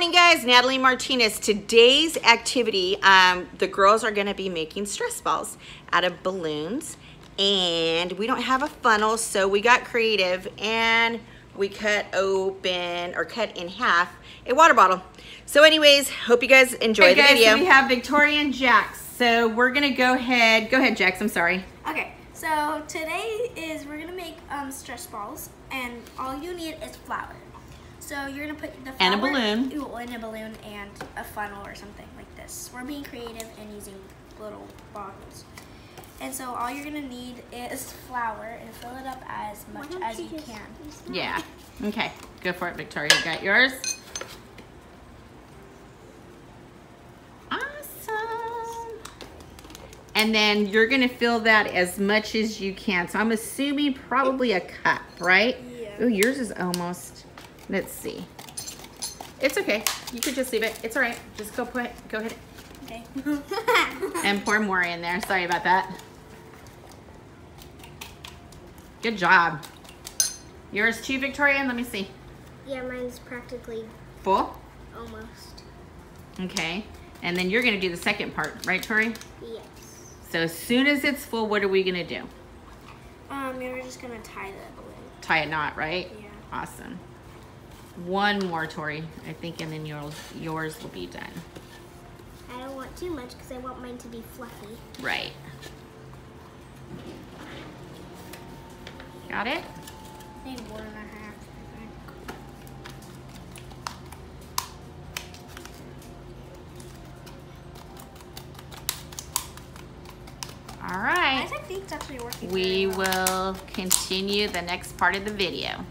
morning, guys. Natalie Martinez. Today's activity, the girls are going to be making stress balls out of balloons, and we don't have a funnel, so we got creative and we cut open or cut in half a water bottle. So anyways, hope you guys enjoy the video. So we have Victoria and Jax. So we're going to go ahead, Jax, I'm sorry. Okay, so today we're going to make stress balls, and all you need is flour. So you're gonna put the flour and a balloon. In a balloon and a funnel or something like this. We're being creative and using little bottles. And so all you're gonna need is flour and fill it up as much as you can. Yeah. Okay. Go for it, Victoria. You got yours? Awesome. And then you're gonna fill that as much as you can. So I'm assuming probably a cup, right? Yeah. Ooh, yours is almost. Let's see. It's okay. You could just leave it. It's all right. Just go hit it. Okay. And pour more in there. Sorry about that. Good job. Yours too, Victoria? Let me see. Yeah, mine's practically full? Almost. Okay. And then you're going to do the second part, right, Tori? Yes. So as soon as it's full, what are we going to do? We're just going to tie the balloon. Tie a knot, right? Yeah. Awesome. One more, Tori, I think, and then yours will be done. I don't want too much because I want mine to be fluffy. Right. Got it? Maybe 1.5. All right. I think it's actually working. We will continue the next part of the video.